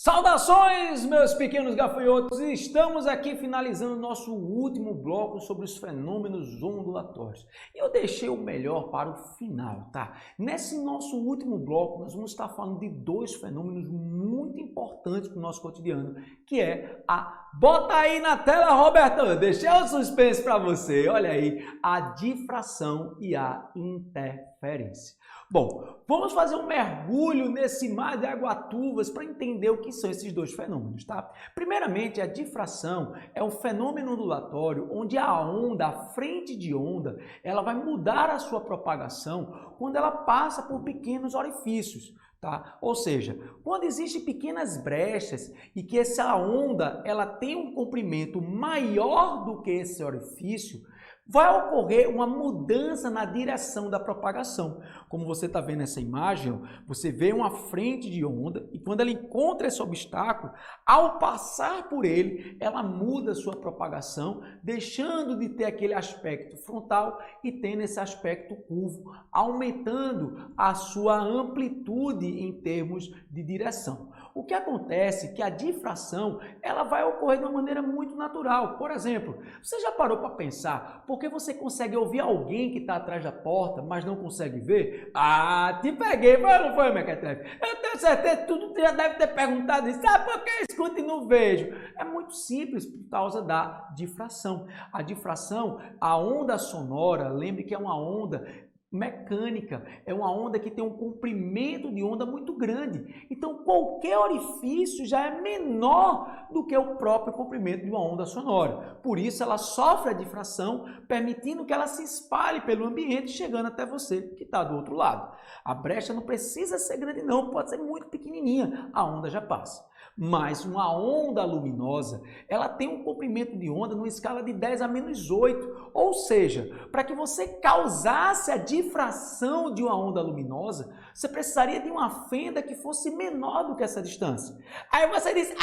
Saudações, meus pequenos gafanhotos! Estamos aqui finalizando nosso último bloco sobre os fenômenos ondulatórios. Eu deixei o melhor para o final, tá? Nesse nosso último bloco, nós vamos estar falando de dois fenômenos muito importantes para o nosso cotidiano, que é a... Bota aí na tela, Roberto! Deixei o suspense para você. Olha aí, a difração e a interferência. Bom, vamos fazer um mergulho nesse mar de água-tuvas para entender o que são esses dois fenômenos, tá? Primeiramente, a difração é um fenômeno ondulatório onde a onda, a frente de onda, ela vai mudar a sua propagação quando ela passa por pequenos orifícios. Tá? Ou seja, quando existem pequenas brechas e que essa onda ela tem um comprimento maior do que esse orifício, vai ocorrer uma mudança na direção da propagação. Como você está vendo essa imagem, você vê uma frente de onda e quando ela encontra esse obstáculo, ao passar por ele, ela muda a sua propagação, deixando de ter aquele aspecto frontal e tendo esse aspecto curvo, aumentando a sua amplitude em termos de direção. O que acontece é que a difração ela vai ocorrer de uma maneira muito natural. Por exemplo, você já parou para pensar por que você consegue ouvir alguém que está atrás da porta, mas não consegue ver? Ah, te peguei, foi ou não foi, Mequetrefe? Eu tenho certeza que tu já deve ter perguntado isso. Sabe por que eu escuto e não vejo? É muito simples por causa da difração. A difração, a onda sonora, lembre que é uma onda mecânica, é uma onda que tem um comprimento de onda muito grande. Então, qualquer orifício já é menor do que o próprio comprimento de uma onda sonora. Por isso, ela sofre a difração, permitindo que ela se espalhe pelo ambiente, chegando até você que está do outro lado. A brecha não precisa ser grande não, pode ser muito pequenininha, a onda já passa. Mas uma onda luminosa, ela tem um comprimento de onda numa escala de 10 a menos 8. Ou seja, para que você causasse a difração de uma onda luminosa, você precisaria de uma fenda que fosse menor do que essa distância. Aí você diz,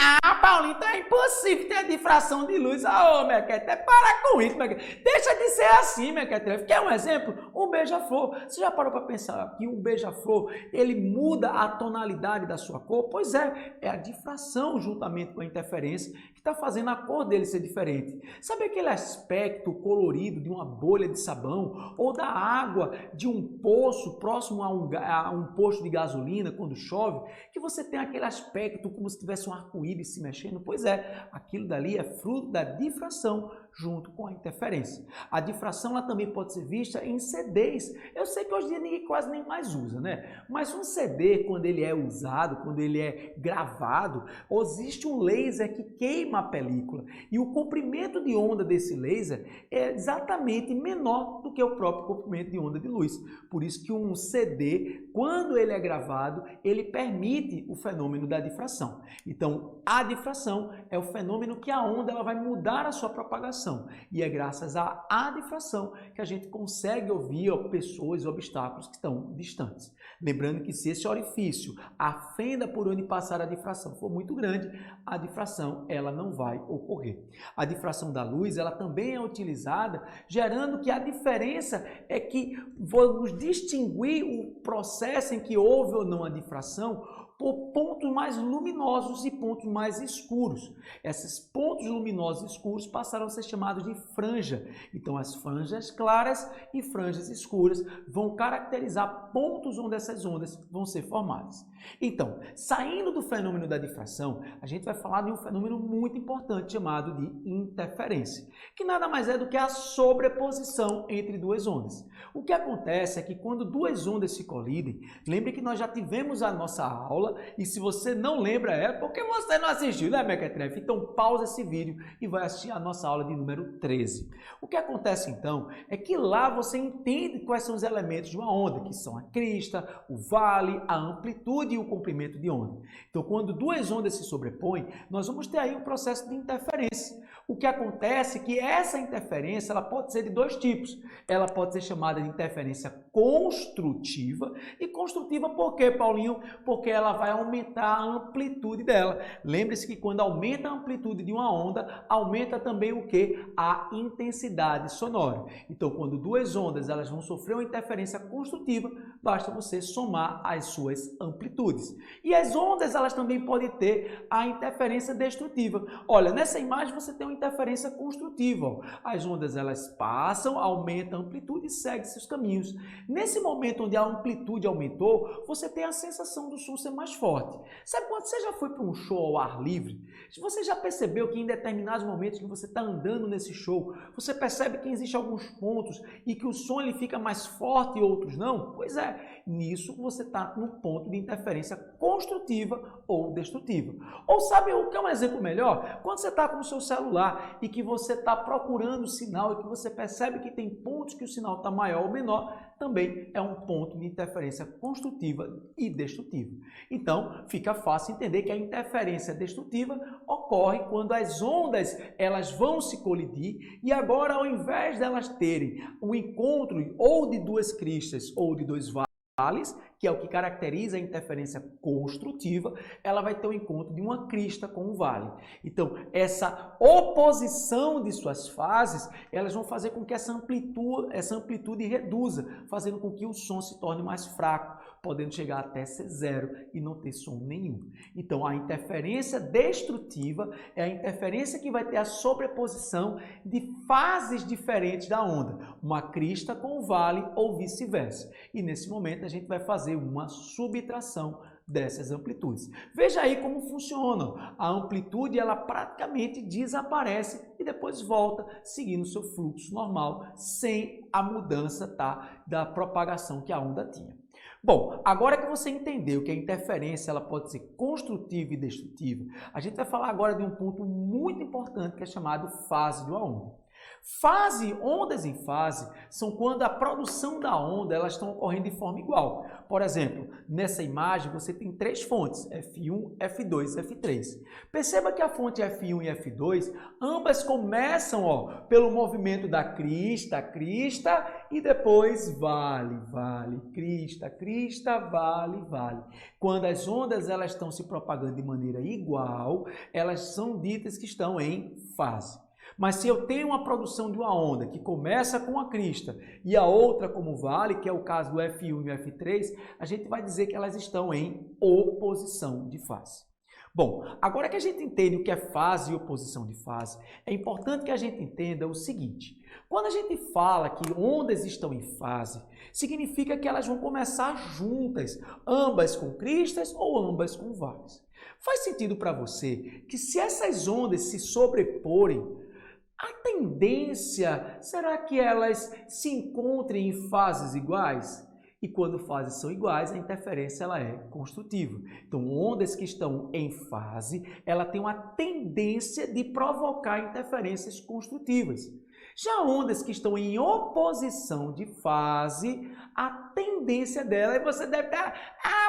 Paulinho, então é impossível ter a difração de luz. Mequetrefe, para com isso, Mequetrefe. Deixa de ser assim, Mequetrefe. Quer um exemplo? Um beija-flor. Você já parou para pensar que um beija-flor, ele muda a tonalidade da sua cor? Pois é a difração juntamente com a interferência que está fazendo a cor dele ser diferente. Sabe aquele aspecto colorido de uma bolha de sabão ou da água de um poço próximo a um posto de gasolina quando chove, que você tem aquele aspecto como se tivesse um arco-íris se mexendo? Pois é, aquilo dali é fruto da difração junto com a interferência. A difração ela também pode ser vista em CDs. Eu sei que hoje em dia ninguém quase nem mais usa, né? Mas um CD, quando ele é usado, quando ele é gravado, existe um laser que queima a película e o comprimento de onda desse laser é exatamente menor do que o próprio comprimento de onda de luz. Por isso que um CD, quando ele é gravado, ele permite o fenômeno da difração. Então, a difração é o fenômeno que a onda ela vai mudar a sua propagação. E é graças à difração que a gente consegue ouvir pessoas e obstáculos que estão distantes. Lembrando que se esse orifício, a fenda por onde passar a difração for muito grande, a difração ela não vai ocorrer. A difração da luz ela também é utilizada, gerando que a diferença é que vamos distinguir o processo em que houve ou não a difração por pontos mais luminosos e pontos mais escuros. Esses pontos luminosos e escuros passaram a ser chamados de franja. Então, as franjas claras e franjas escuras vão caracterizar pontos onde essas ondas vão ser formadas. Então, saindo do fenômeno da difração, a gente vai falar de um fenômeno muito importante chamado de interferência, que nada mais é do que a sobreposição entre duas ondas. O que acontece é que quando duas ondas se colidem, lembre que nós já tivemos a nossa aula e se você não lembra é porque você não assistiu, né, Mequetrefe? Então pausa esse vídeo e vai assistir a nossa aula de número 13. O que acontece então é que lá você entende quais são os elementos de uma onda, que são a crista, o vale, a amplitude e o comprimento de onda. Então quando duas ondas se sobrepõem, nós vamos ter aí um processo de interferência. O que acontece é que essa interferência ela pode ser de dois tipos. Ela pode ser chamada de interferência construtiva. E construtiva por quê, Paulinho? Porque ela vai aumentar a amplitude dela. Lembre-se que quando aumenta a amplitude de uma onda, aumenta também o quê? A intensidade sonora. Então, quando duas ondas elas vão sofrer uma interferência construtiva, basta você somar as suas amplitudes. E as ondas elas também podem ter a interferência destrutiva. Olha, nessa imagem você tem uma interferência construtiva. Ó. As ondas elas passam, aumentam a amplitude e seguem seus caminhos. Nesse momento onde a amplitude aumentou, você tem a sensação do som ser mais forte. Sabe quando você já foi para um show ao ar livre? Você já percebeu que em determinados momentos que você está andando nesse show, você percebe que existem alguns pontos e que o som ele fica mais forte e outros não? Pois é, nisso você está no ponto de interferência construtiva ou destrutiva. Ou sabe o que é um exemplo melhor? Quando você está com o seu celular e que você está procurando o sinal e que você percebe que tem pontos que o sinal está maior ou menor, também é um ponto de interferência construtiva e destrutiva. Então, fica fácil entender que a interferência destrutiva ocorre quando as ondas elas vão se colidir e agora, ao invés de elas terem um encontro ou de duas cristas ou de dois vales, que é o que caracteriza a interferência construtiva, ela vai ter o encontro de uma crista com um vale. Então, essa oposição de suas fases, elas vão fazer com que essa amplitude reduza, fazendo com que o som se torne mais fraco, podendo chegar até ser zero e não ter som nenhum. Então, a interferência destrutiva é a interferência que vai ter a sobreposição de fases diferentes da onda, uma crista com um vale ou vice-versa. E nesse momento a gente vai fazer uma subtração dessas amplitudes. Veja aí como funciona. A amplitude ela praticamente desaparece e depois volta seguindo o seu fluxo normal, sem a mudança da propagação que a onda tinha. Bom, agora que você entendeu que a interferência ela pode ser construtiva e destrutiva, a gente vai falar agora de um ponto muito importante que é chamado fase de uma onda. Ondas em fase, são quando a produção da onda elas estão ocorrendo de forma igual. Por exemplo, nessa imagem você tem três fontes, F1, F2 e F3. Perceba que a fonte F1 e F2, ambas começam pelo movimento da crista, e depois vale, crista, vale. Quando as ondas elas estão se propagando de maneira igual, elas são ditas que estão em fase. Mas se eu tenho uma produção de uma onda que começa com a crista e a outra como vale, que é o caso do F1 e o F3, a gente vai dizer que elas estão em oposição de fase. Bom, agora que a gente entende o que é fase e oposição de fase, é importante que a gente entenda o seguinte. Quando a gente fala que ondas estão em fase, significa que elas vão começar juntas, ambas com cristas ou ambas com vales. Faz sentido para você que se essas ondas se sobreporem, a tendência, será que elas se encontrem em fases iguais? E quando fases são iguais, a interferência ela é construtiva. Então, ondas que estão em fase, ela tem uma tendência de provocar interferências construtivas. Já ondas que estão em oposição de fase, a tendência dela, e você deve estar,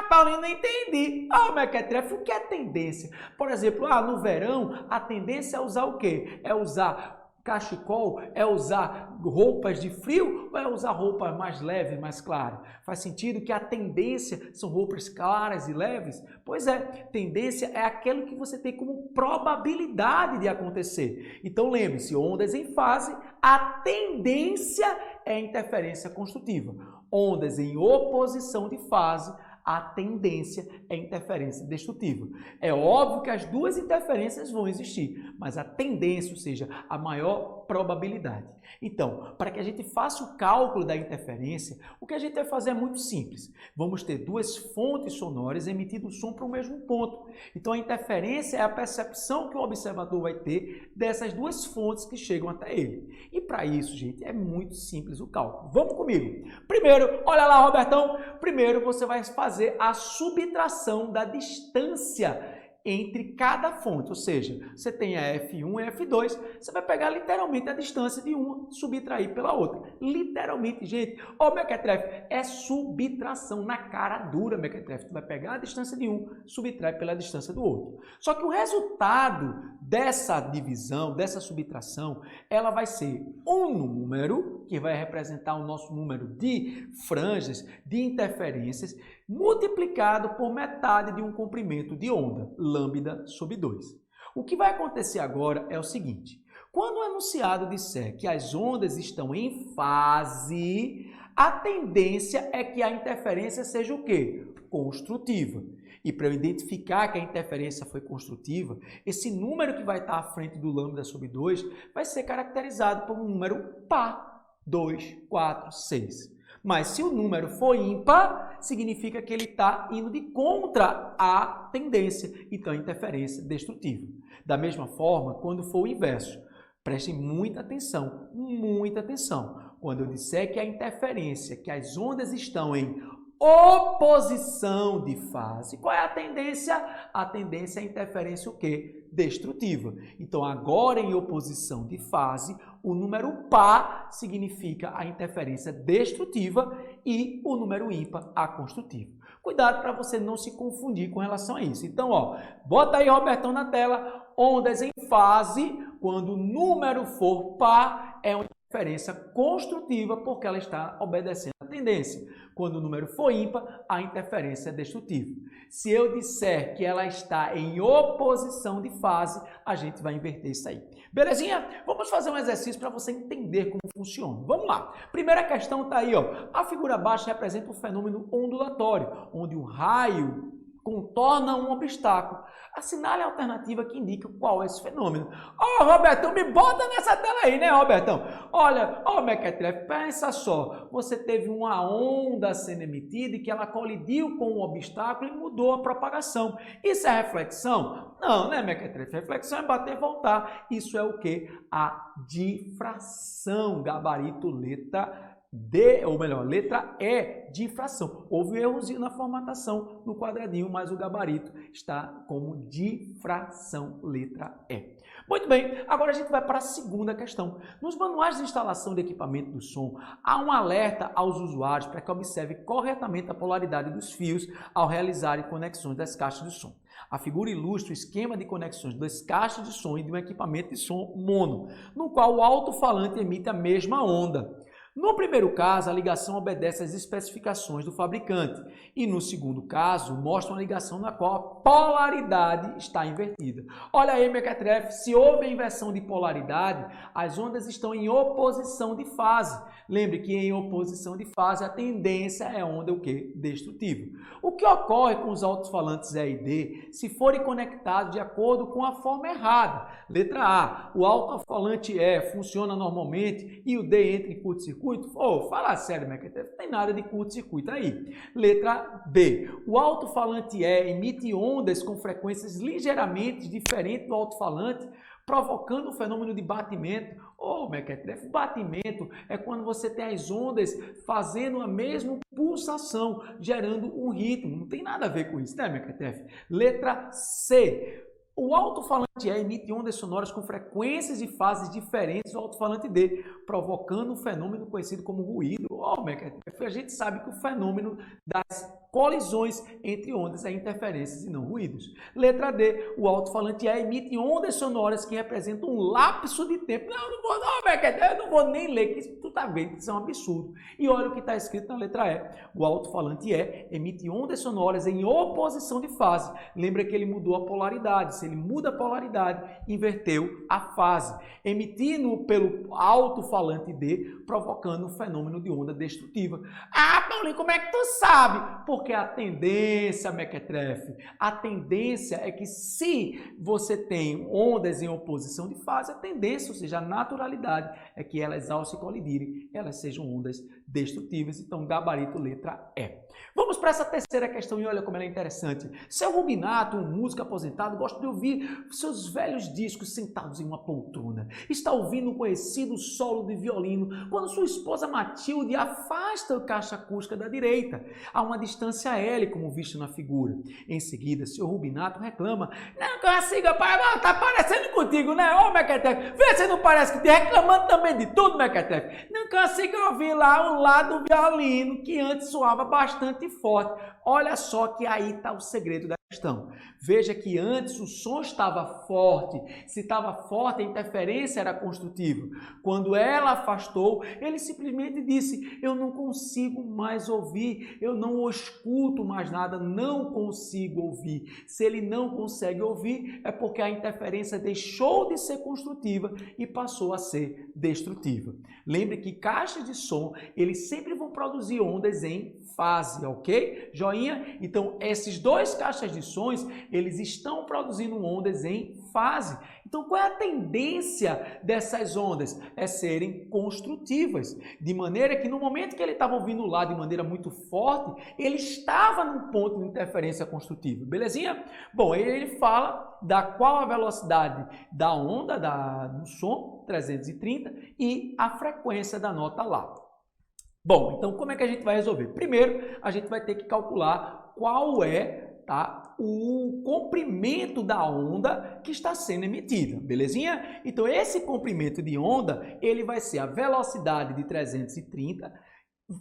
Paulinho, não entendi. Mequetrefe, o que é tendência? Por exemplo, no verão, a tendência é usar o quê? É usar cachecol, é usar roupas de frio ou é usar roupas mais leves, mais claras? Faz sentido que a tendência são roupas claras e leves? Pois é, tendência é aquilo que você tem como probabilidade de acontecer. Então lembre-se, ondas em fase, a tendência é a interferência construtiva. Ondas em oposição de fase, a tendência é interferência destrutiva. É óbvio que as duas interferências vão existir, mas a tendência, ou seja, a maior probabilidade. Então, para que a gente faça o cálculo da interferência, o que a gente vai fazer é muito simples. Vamos ter duas fontes sonoras emitindo som para o mesmo ponto. Então, a interferência é a percepção que o observador vai ter dessas duas fontes que chegam até ele. E para isso, gente, é muito simples o cálculo. Vamos comigo. Primeiro, olha lá, Robertão. Primeiro, você vai fazer a subtração da distância entre cada fonte, ou seja, você tem a F1 e a F2, você vai pegar literalmente a distância de uma, subtrair pela outra. Literalmente, gente, Mequetrefe, é subtração na cara dura, Mequetrefe. Tu vai pegar a distância de um, subtrai pela distância do outro. Só que o resultado dessa divisão, dessa subtração, ela vai ser um número, que vai representar o nosso número de franjas, de interferências, multiplicado por metade de um comprimento de onda, lambda sobre 2. O que vai acontecer agora é o seguinte: quando o enunciado disser que as ondas estão em fase, a tendência é que a interferência seja o quê? Construtiva. E para eu identificar que a interferência foi construtiva, esse número que vai estar à frente do lambda sobre 2 vai ser caracterizado por um número par, 2, 4, 6. Mas se o número for ímpar, significa que ele está indo de contra a tendência, então a interferência é destrutiva. Da mesma forma, quando for o inverso, prestem muita atenção, muita atenção. Quando eu disser que a interferência, que as ondas estão em oposição de fase, qual é a tendência? A tendência é a interferência o quê? Destrutiva. Então, agora em oposição de fase, o número par significa a interferência destrutiva e o número ímpar a construtiva. Cuidado para você não se confundir com relação a isso. Então, bota aí, Robertão, na tela, ondas em fase, quando o número for par, é uma interferência construtiva porque ela está obedecendo a tendência. Quando o número for ímpar, a interferência é destrutiva. Se eu disser que ela está em oposição de fase, a gente vai inverter isso aí. Belezinha? Vamos fazer um exercício para você entender como funciona. Vamos lá. Primeira questão está aí, A figura abaixo representa um fenômeno ondulatório, onde o raio contorna um obstáculo. Assinale a alternativa que indica qual é esse fenômeno. Robertão, me bota nessa tela aí, né, Robertão? Olha, Mequetrefe, pensa só. Você teve uma onda sendo emitida e que ela colidiu com um obstáculo e mudou a propagação. Isso é reflexão? Não, né, Mequetrefe? Reflexão é bater e voltar. Isso é o quê? A difração, gabarito letra D, ou melhor, letra E, difração. Houve um errozinho na formatação no quadradinho, mas o gabarito está como difração, letra E. Muito bem, agora a gente vai para a segunda questão. Nos manuais de instalação de equipamento do som, há um alerta aos usuários para que observem corretamente a polaridade dos fios ao realizarem conexões das caixas de som. A figura ilustra o esquema de conexões das caixas de som e de um equipamento de som mono, no qual o alto-falante emite a mesma onda. No primeiro caso, a ligação obedece às especificações do fabricante e no segundo caso, mostra uma ligação na qual a polaridade está invertida. Olha aí, Mequetrefe, se houve a inversão de polaridade, as ondas estão em oposição de fase. Lembre que em oposição de fase, a tendência é onda o quê? Destrutiva. O que ocorre com os alto-falantes E e D se forem conectados de acordo com a forma errada? Letra A, o alto-falante E funciona normalmente e o D entra em curto-circuito? Fala sério, Mequetrefe, não tem nada de curto-circuito aí. Letra B, o alto-falante E emite ondas com frequências ligeiramente diferentes do alto-falante, provocando um fenômeno de batimento. Mequetrefe, batimento é quando você tem as ondas fazendo a mesma pulsação, gerando um ritmo. Não tem nada a ver com isso, né, Mequetrefe? Letra C. O alto-falante E emite ondas sonoras com frequências e fases diferentes do alto-falante D, provocando um fenômeno conhecido como ruído. A gente sabe que o fenômeno das colisões entre ondas é interferências e não ruídos. Letra D, o alto-falante E emite ondas sonoras que representam um lapso de tempo. Eu não vou nem ler, que tu tá vendo que isso é um absurdo. E olha o que está escrito na letra E. O alto-falante E emite ondas sonoras em oposição de fase. Lembra que ele mudou a polaridade. Se ele muda a polaridade, inverteu a fase, emitindo pelo alto-falante D, provocando um fenômeno de onda destrutiva. Paulinho, como é que tu sabe? Porque a tendência, Mequetrefe, a tendência é que se você tem ondas em oposição de fase, a tendência, ou seja, a naturalidade, é que elas, ao se colidirem, elas sejam ondas destrutivas. Então, gabarito letra E. Vamos para essa terceira questão e olha como ela é interessante. Seu Rubinato, um músico aposentado, gosta de ouvir seus velhos discos sentados em uma poltrona. Está ouvindo um conhecido solo de violino quando sua esposa Matilde afasta a caixa acústica da direita, a uma distância L, como visto na figura. Em seguida, seu Rubinato reclama: não consiga, pai, tá parecendo contigo, né? Mequetrefe, vê se não parece que te reclamando também de tudo, Mequetrefe. Não consigo ouvir lá o lado do violino, que antes soava bastante forte. Olha só que aí está o segredo da questão. Veja que antes o som estava forte. Se estava forte, a interferência era construtiva. Quando ela afastou, ele simplesmente disse: eu não consigo mais ouvir, eu não escuto mais nada, não consigo ouvir. Se ele não consegue ouvir, é porque a interferência deixou de ser construtiva e passou a ser destrutiva. Lembre que caixas de som, eles sempre vão produzir ondas em fase, ok? Joinha? Então, esses dois caixas de sons, eles estão produzindo ondas em fase. Então, qual é a tendência dessas ondas? É serem construtivas. De maneira que no momento que ele estava ouvindo lá de maneira muito forte, ele estava num ponto de interferência construtiva. Belezinha? Bom, ele fala da qual a velocidade da onda do som, 330, e a frequência da nota lá. Bom, então como é que a gente vai resolver? Primeiro, a gente vai ter que calcular qual é, tá, o comprimento da onda que está sendo emitida, belezinha? Então esse comprimento de onda, ele vai ser a velocidade de 330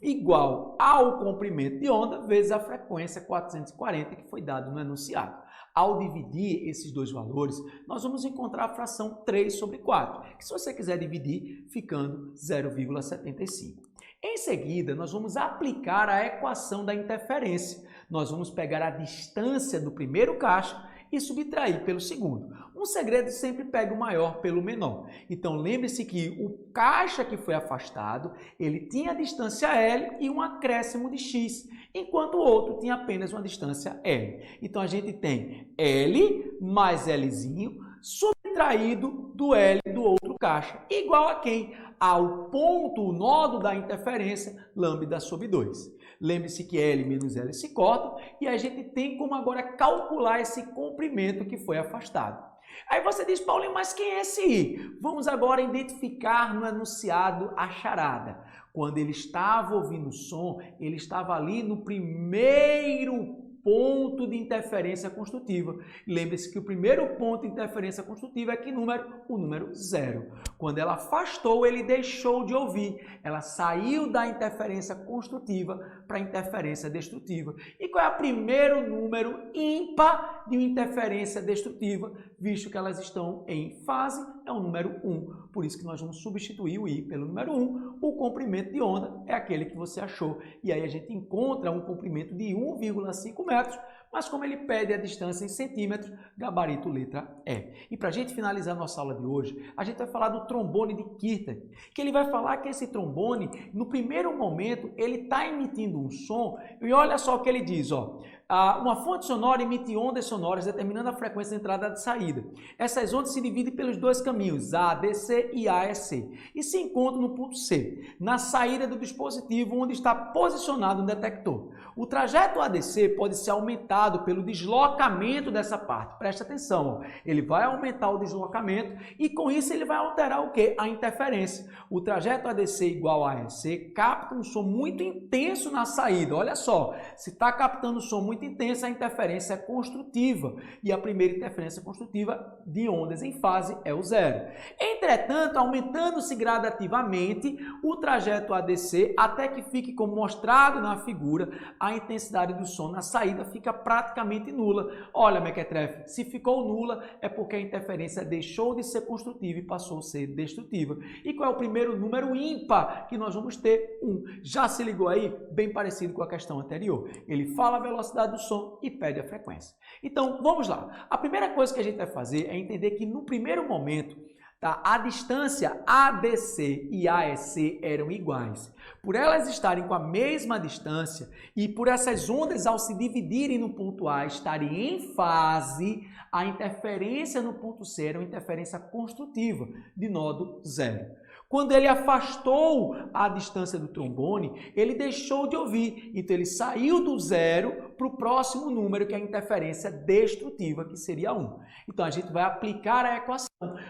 igual ao comprimento de onda vezes a frequência 440 que foi dado no enunciado. Ao dividir esses dois valores, nós vamos encontrar a fração 3/4, que se você quiser dividir, ficando 0,75. Em seguida, nós vamos aplicar a equação da interferência. Nós vamos pegar a distância do primeiro caixa e subtrair pelo segundo. Um segredo sempre pega o maior pelo menor. Então, lembre-se que o caixa que foi afastado, ele tinha a distância L e um acréscimo de X, enquanto o outro tinha apenas uma distância L. Então, a gente tem L mais Lzinho subtraído do L do outro caixa, igual a quem? Ao ponto, o nodo da interferência, lambda sobre 2. Lembre-se que L menos L se cortam e a gente tem como agora calcular esse comprimento que foi afastado. Aí você diz, Paulinho, mas quem é esse I? Vamos agora identificar no enunciado a charada. Quando ele estava ouvindo o som, ele estava ali no primeiro ponto de interferência construtiva. Lembre-se que o primeiro ponto de interferência construtiva é que número? O número 0. Quando ela afastou, ele deixou de ouvir. Ela saiu da interferência construtiva para a interferência destrutiva. E qual é o primeiro número ímpar de uma interferência destrutiva, visto que elas estão em fase? É o número 1. Por isso que nós vamos substituir o I pelo número 1. O comprimento de onda é aquele que você achou. E aí a gente encontra um comprimento de 1,5 metros, mas como ele pede a distância em centímetros, gabarito letra E. E para a gente finalizar nossa aula de hoje, a gente vai falar do trombone de Kirtan, que ele vai falar que esse trombone, no primeiro momento, ele está emitindo um som, e olha só o que ele diz, ó. Uma fonte sonora emite ondas sonoras determinando a frequência de entrada e de saída. Essas ondas se dividem pelos dois caminhos, ADC e AEC, e se encontram no ponto C, na saída do dispositivo onde está posicionado o detector. O trajeto ADC pode ser aumentado pelo deslocamento dessa parte. Presta atenção, ó. Ele vai aumentar o deslocamento e com isso ele vai alterar o quê? A interferência. O trajeto ADC igual a AEC capta um som muito intenso na saída. Olha só, se está captando um som muito intenso, a interferência é construtiva. E a primeira interferência construtiva de ondas em fase é o 0. Entretanto, aumentando-se gradativamente o trajeto ADC até que fique como mostrado na figura, a intensidade do som na saída fica praticamente nula. Olha, mequetrefe, se ficou nula é porque a interferência deixou de ser construtiva e passou a ser destrutiva. E qual é o primeiro número ímpar que nós vamos ter? 1. Já se ligou aí? Bem parecido com a questão anterior. Ele fala a velocidade do som e pede a frequência. Então, vamos lá. A primeira coisa que a gente vai fazer é entender que no primeiro momento, tá, a distância ADC e AEC eram iguais. Por elas estarem com a mesma distância e por essas ondas ao se dividirem no ponto A estarem em fase, a interferência no ponto C era uma interferência construtiva de nodo 0. Quando ele afastou a distância do trombone, ele deixou de ouvir. Então, ele saiu do 0 para o próximo número, que é a interferência destrutiva, que seria 1. Então, a gente vai aplicar a equação.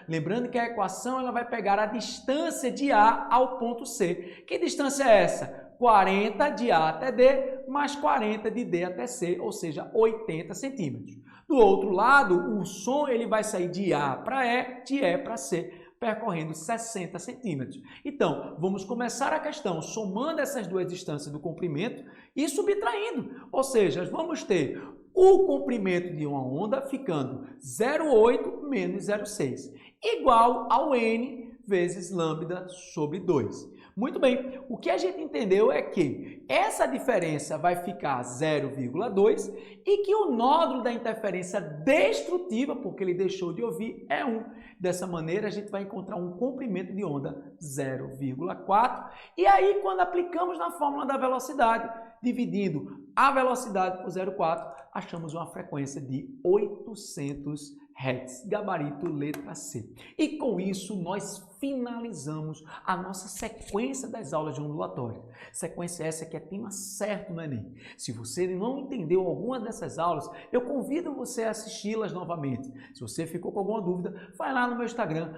Lembrando que a equação ela vai pegar a distância de A ao ponto C. Que distância é essa? 40 de A até D, mais 40 de D até C, ou seja, 80 centímetros. Do outro lado, o som ele vai sair de A para E, de E para C, percorrendo 60 centímetros. Então, vamos começar a questão somando essas duas distâncias do comprimento e subtraindo. Ou seja, vamos ter o o comprimento de uma onda ficando 0,8 menos 0,6, igual ao n vezes lambda sobre 2. Muito bem, o que a gente entendeu é que essa diferença vai ficar 0,2 e que o nódulo da interferência destrutiva, porque ele deixou de ouvir, é 1. Dessa maneira, a gente vai encontrar um comprimento de onda 0,4. E aí, quando aplicamos na fórmula da velocidade, dividindo a velocidade por 0,4, achamos uma frequência de 800 Hz, gabarito letra C. E com isso nós finalizamos a nossa sequência das aulas de ondulatória. Sequência essa que é tema certo no Enem. Se você não entendeu alguma dessas aulas, eu convido você a assisti-las novamente. Se você ficou com alguma dúvida, vai lá no meu Instagram,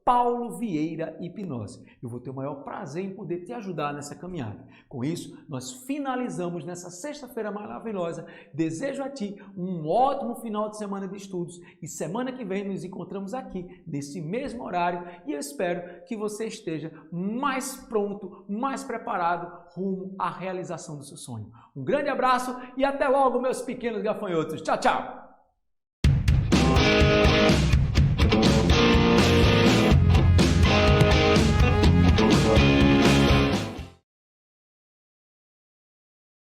@Paulo Vieira Hipnose. Eu vou ter o maior prazer em poder te ajudar nessa caminhada. Com isso, nós finalizamos nessa sexta-feira maravilhosa. Desejo a ti um ótimo final de semana de estudos e semana que vem nos encontramos aqui nesse mesmo horário e eu espero que você esteja mais pronto, mais preparado rumo à realização do seu sonho. Um grande abraço e até logo, meus pequenos gafanhotos. Tchau, tchau!